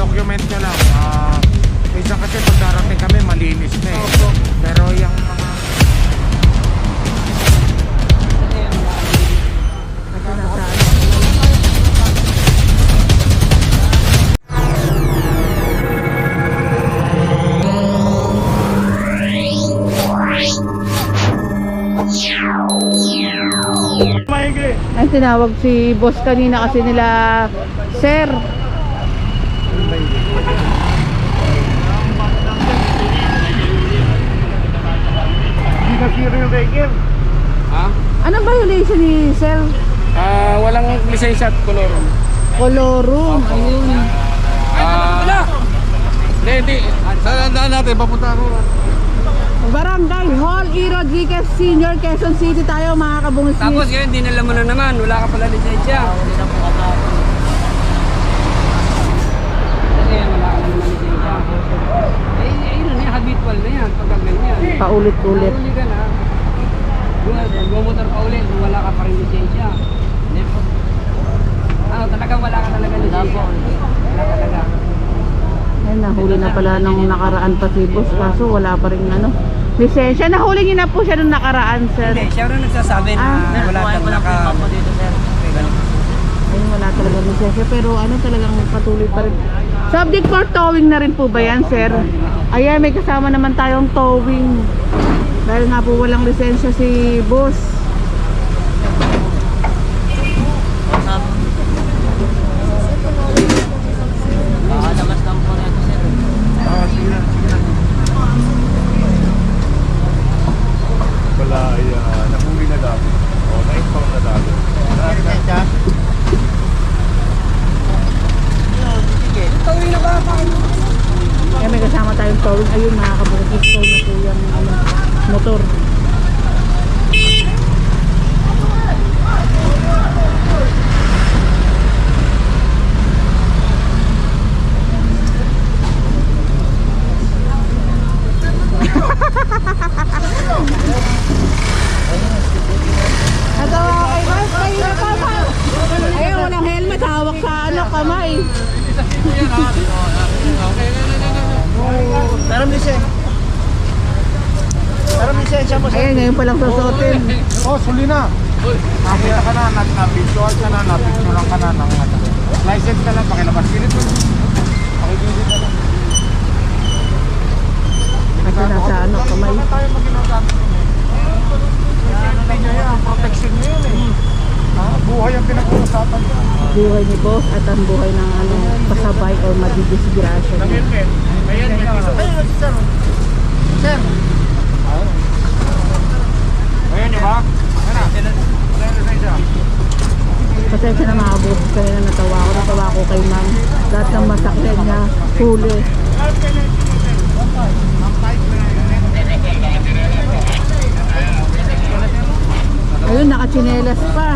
document nyo lang. Minsan kasi pag darating kami, malinis na eh. Pero yung mga... Ay, tinawag si boss kanina kasi nila, sir. Hindi na zero yung record. Ha? Anong violation ni sir? Walang lisensya at kolorum. Colorum, ayun. Hindi. Saan natin? Papunta ako. Barangay Hall E. Rodriguez Senior, Quezon City tayo mga kabungis. Tapos ngayon, dinala mo na naman. Wala ka pala lisensya. Kasi wala ka naman lisensya. Ayun na yan. Habitual na yan. Pag ganyan. Paulit-ulit. Huli ka na. Bumotor pa ulit. Wala ka pa rin lisensya. Talagang wala ka talaga lisensya. Wala talaga. Ayun, nahuli na pala nung nakaraan pa si boss. Kaso wala pa rin lisensya. Nahuli niyo na po siya nung nakaraan, sir. Hindi, siya rin nagsasabi na wala talaga dito, sir. Ayun, wala talaga lisensya. Pero talagang patuloy pa rin. Subject for towing na rin po ba yan, sir? Ayan, may kasama naman tayong towing. Dahil nga po walang lisensya si boss. Wala ay nahuli na dami. O, na-impound na dami. Tawin na ba? Kaya may kasama tayong towing. Ayun, mga kabukit. Tow na po yung motor. Nagawa ko kay boss. Ayun, walang helmet. Hawak sa kamay. Pero lisensya mo, Ayun, ngayon palang susutin. Oh, suli na. Nakita ka na, na-visual ka na, na-picturean ka na ng license ka lang, pakilabas. Pilit mo. Pakipilit ka lang. Kasi nasa kamay. Bakit tayo mag-ginagamit mo? Hindi nyo yan, protection nyo yun eh. Buhay ang pinag-uusapan nyo. Buhay ni boss at ang buhay ng pasabay o madidisgrasya. Nag-helmet. Ayan, may piso. Ayun, sir. Sir. Ayan nyo ba? Ayan na. Pasensya na mga boss. Kanina natawa ko kay ma'am. Lahat ng masakyan niya, huli. Ayun, nakachinelas pa.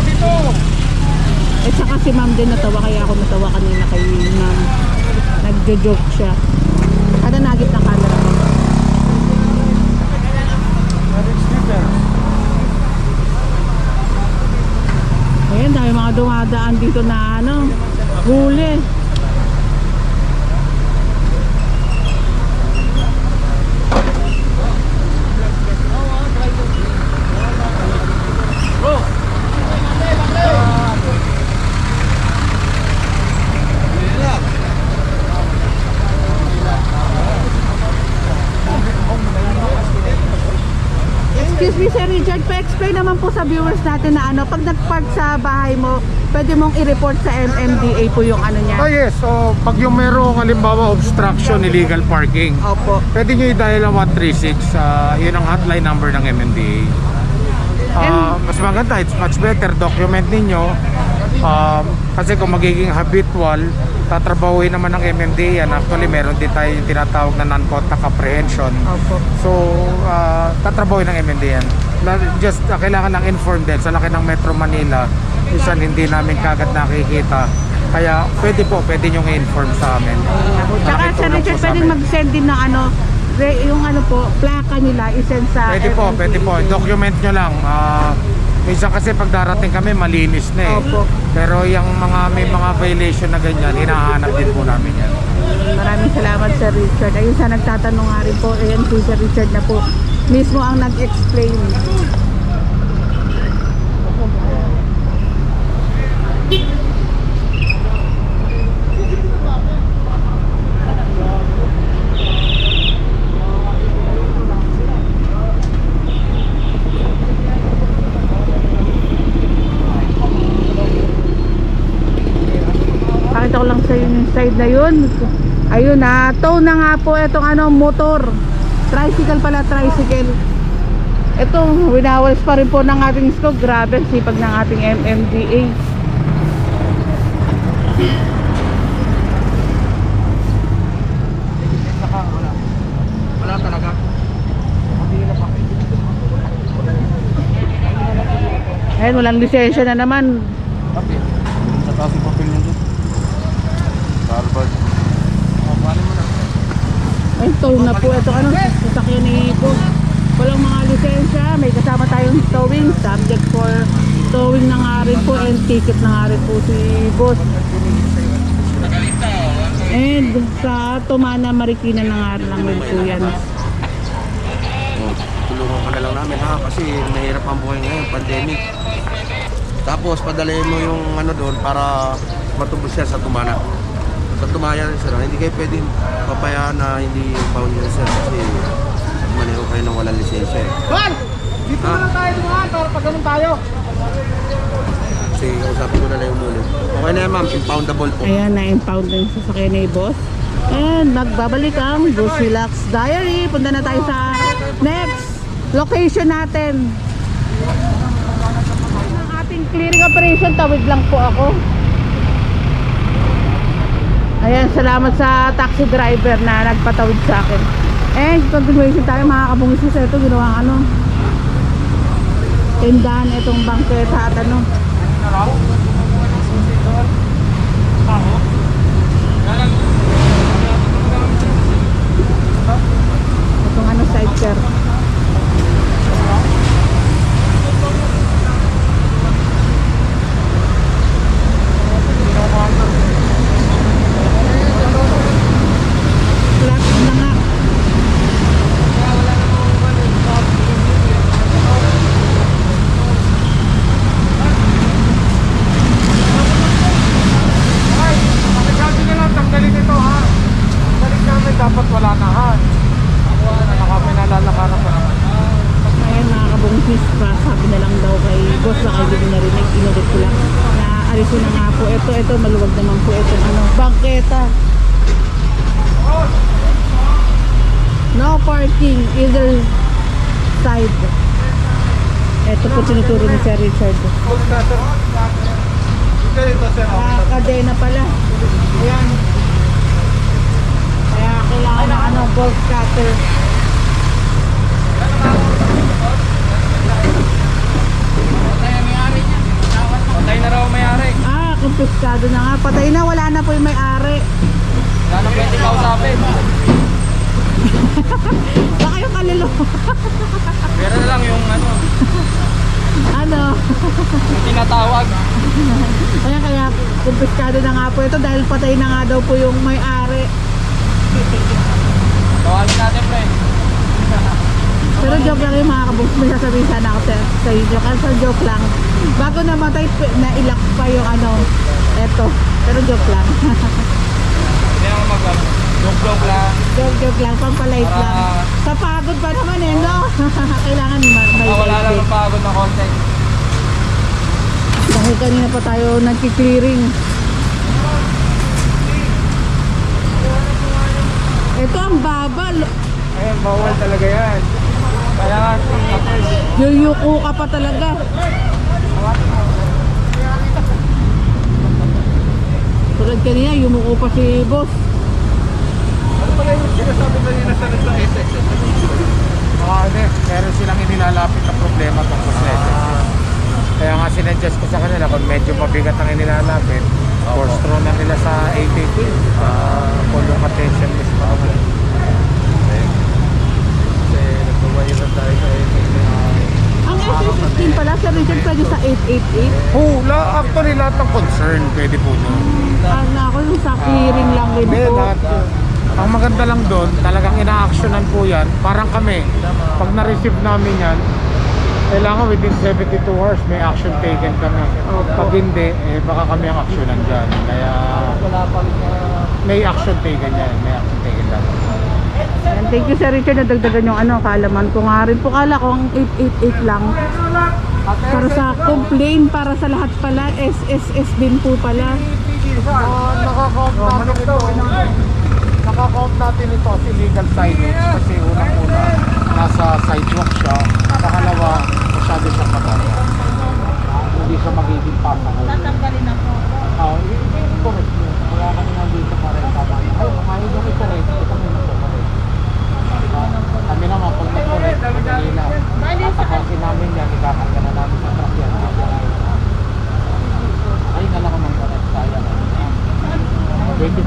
Dito! Eh saka si ma'am din natawa, kaya ako natawa kanina kay ma'am. Nagjo-joke siya. Kada nagit ng camera mo. Ayun, dahil mga dumadaan dito na huli. Excuse me, Sir Richard, pa-explain naman po sa viewers natin na pag nag-park sa bahay mo, pwede mong i-report sa MMDA po yung niya. Oh yes, so pag yung merong halimbawa obstruction, illegal parking, Opo. pwede nyo i-dial ang 136, yun ang hotline number ng MMDA. Mas maganda, it's much better, document ninyo. Kasi kung magiging habitual, tatrabahuin naman ng MMDA yan. Actually, meron din tayo yung tinatawag na non-contact apprehension. Opo. So, tatrabahuin ng MMDA yan. Just kailangan lang inform din. Sa laki ng Metro Manila, minsan hindi namin kagad nakikita. Kaya pwede nyo i-inform sa amin. Tsaka Malaking Sir tulong Richard, po sa pwedeng amin. mag-send din ng ano, yung ano po, plaka nila, isend sa Pwede po, MMDA. pwede po. Document nyo lang. Minsan kasi pag darating kami, malinis na eh. Opo. Pero yung may mga violation na ganyan, hinahanap din po namin yan. Maraming salamat Sir Richard. Ayun sa nagtatanong nga rin po, ayan si Sir Richard na po mismo ang nag-explain. Pakita ko lang sa yung side na yun. Ayun na, tow na nga po itong ano, motor. Tricycle pala, tricycle. Ito, winawals pa rin po ng ating scope. Grabe, ang sipag ng ating MMDA. Wala talaga. Ayun, walang lisensya na naman. Okay. Sa taas yung papel niyo doon. Barbad. Kuhanin mo na. Ay, tow na po ito. Ano, sasakyan ni po. Walang mga lisensya. May kasama tayong towing. Subject for towing na nga rin po. And ticket na nga rin po si boss. And sa Tumana, Marikina na nga lang rin po yan. Tulungan ka na lang namin ha kasi mahirap ang buhay ngayon, pandemic. Tapos padalhin mo yung ano doon para matubos siya sa Tumana. Sa Tumaya rin sir, hindi kayo pwedeng papayaan na hindi found yun sir kasi manero kayo nang walang lisensya eh. Juan! Dito na tayo dumaan para pag ganun tayo. Kasi kausapin ko na lang yung mulit. Okay na yan ma'am, impoundable po. Ayan, na-impound na yung sasakyan ni boss. And nagbabalik ang Boss Relax Diary. Punta na tayo sa next location natin. Ang ating clearing operation, tawid lang po ako. Ayan, salamat sa taxi driver na nagpatawid sa akin. And continuation tayo mga kabungisis. Ito ginawang ano, tindahan itong bangketa at ano. Itong ano, sidecar. Flat na nga. Sabi nyo lang, tanggalin ito ha. Balik namin, dapat wala na ha. Ano kami nalalakaran pa naman. Ayan mga kabungsis pa, sabi na lang daw kay boss na kayo din narinig, inulit ko lang na alisin na nga po ito maluwag naman po itong ano, bangketa. No parking either side. Ito po tinuturo ni Sir Richard. Kadena pala. Ayan. Kaya kailangan ng ano, bolt cutter. Patay na raw may-ari. Kumpiskado na nga. Patay na, wala na po yung may-ari. Wala nang pwede kausapin. Baka yung kalilo. Pero na lang yung ano, Ano? yung tinatawag. Kaya kumpiskado na nga po ito dahil patay na nga daw po yung may-ari. Tawagin natin pre. Pero joke lang yung mga kabuks. May sasabihin sana ako sa inyo. Kasi joke lang. Bago namatay, nailak pa yung ano. Eto. Pero joke lang. Hindi naman mag-ano. Joke lang. Joke lang. Pampalight lang. Para- Sa pagod pa naman eh, no? Kailangan may Wala lang light ng pagod na content. dahil kanina pa tayo nagki-clearing. Ito ang babal. Ayun, bawal talaga yan. Kaya nga, Yuyuko ka pa talaga. Tulad kanina, yumuko pa si boss. ano pala yung sinasabi kanina sa SS? Meron silang inilalapit na problema tungkol sa SS. Kaya nga sinuggest ko sa kanila kung medyo mabigat ang inilalapit, Force throw na nila sa 888. Full yung attention list pa naman. Kasi nagbabayo na tayo sa Ang SS15 pala, Sir Richard, pwede sa 888. Oh, actually lahat ng concern pwede po doon. Ano ako yung sa clearing lang rin Hindi, po. lahat. Ang maganda lang doon, talagang ina-actionan po yan. Parang kami, pag na-receive namin yan, kailangan within 72 hours may action taken kami. Pag hindi, baka kami ang actionan dyan. Kaya may action taken yan. May action taken lang. Ayan, thank you, Sir Richard. Nadagdagan yung kaalaman ko nga rin po. Kala ko ang 888 lang. Para sa complaint, para sa lahat pala, SSS din po pala. Nakakount natin ito as illegal signage kasi unang-una nasa sidewalk siya. Pangalawa, masyado siyang matanda. Hindi siya magiging pasahol. Tatanggalin ako. Hindi correct yun. Kaya kami nandito para tama. Ay, kumain yung i-correct. Ito kami nag-correct. Kami naman, pag nag-correct, madali lang. Tatakasin namin yan, ikakangga na namin sa truck yan. Ay, nalang naman correct. Sayang. Pwede.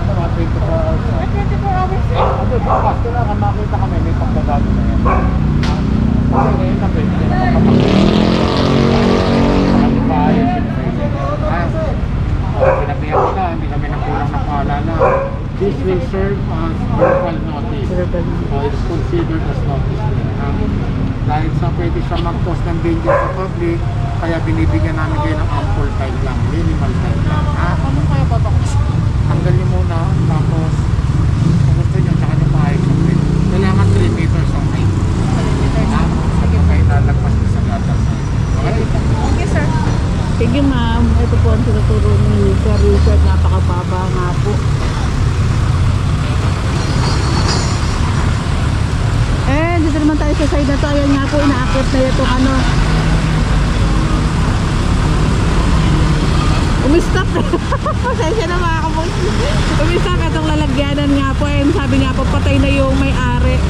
Mga 24 hours. 24 hours? Bukas, kailangan makita kami, may pagdadalo na yan. Kasi ngayon na pwede na nakapagpapayan. Sinabihan ko na, hindi kami nakulang na paalala. This will serve as verbal notice. It's considered as notice. Dahil sa pwede siya mag-cause ng danger sa public, kaya binibigyan namin kayo ng ample time lang, minimal time lang. Ano kaya babakos? Tanggal niyo muna, tapos kung gusto niyo, tsaka niyo paayos sa plate. Kailangan 3 meters ang height. Sige, kayo lalagpas niyo sa gatas. Okay? Okay, sir. Sige, ma'am. Ito po ang tinuturo ni Sir Richard. Napakababa nga po. Dito naman tayo sa side na to. Ayan nga po, inaakit na itong ano. Umistop. Pasensya na mga kabos. Umistop itong lalagyanan nga po. Ayan, sabi nga po, patay na yung may-ari.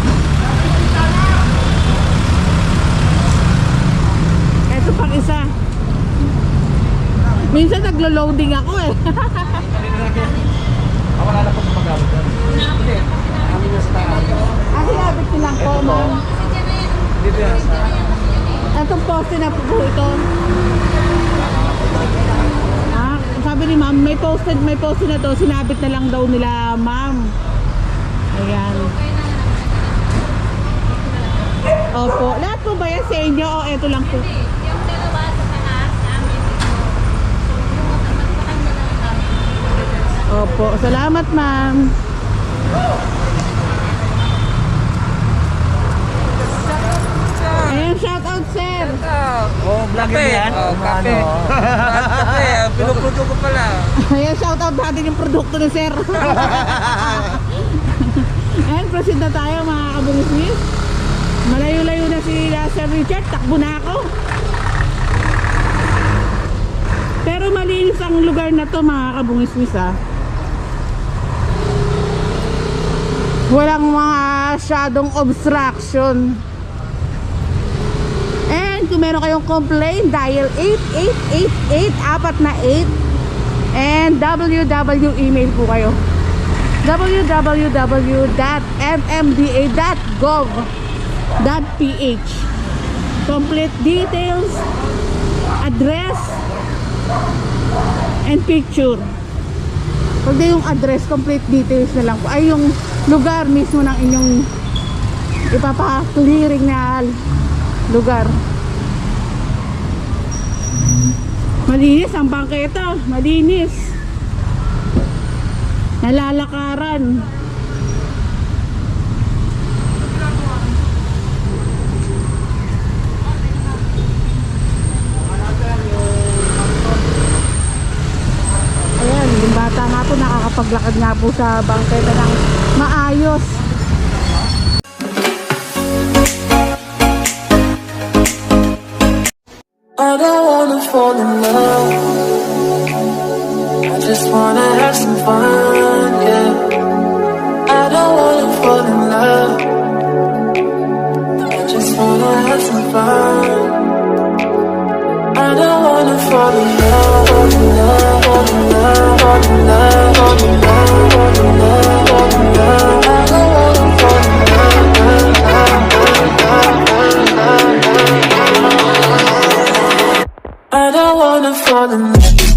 Ito pang isa. Minsan naglo-loading ako eh. Wala na pong mag-abot yan. Hindi. Kami na sa Sinabit ko lang po, ma'am. Dito yan sa... Itong poste na po ito. Sabi ni ma'am, may poste na to. Sinabit na lang daw nila, ma'am. Ayan. Opo. Lahat po ba yan sa inyo o ito lang po? Yung dalawa sa taas, amin. Opo. Salamat, ma'am. Ayan, shout out, sir. Oh, vlogger yan? Oh, kape. Kape, pinuputo ko pala. Ayan, shout out natin yung produkto ni sir. Ayan, proceed na tayo mga kabungismis. Malayo-layo na si Sir Richard. Takbo na ako. Pero malinis ang lugar na to mga kabungismis ha. Walang mga masyadong obstruction. And kung meron kayong complaint, dial 8888 and www email po kayo www.mmda.gov.ph. Complete details, address and picture. Pag yung address, complete details na lang po ay yung lugar mismo ng inyong ipapa-clearing na lugar. Malinis ang bangketa, malinis. Nalalakaran. Ayan, yung bata nga po nakakapaglakad nga po sa bangketa ng maayos. I don't wanna fall in love. I just wanna have some fun, yeah. I don't wanna fall in love. I just wanna have some fun. I don't wanna fall in love. fall in love, fall in love, fall in love, fall in love, fall in love. I don't wanna fall in love. I don't wanna fall in love.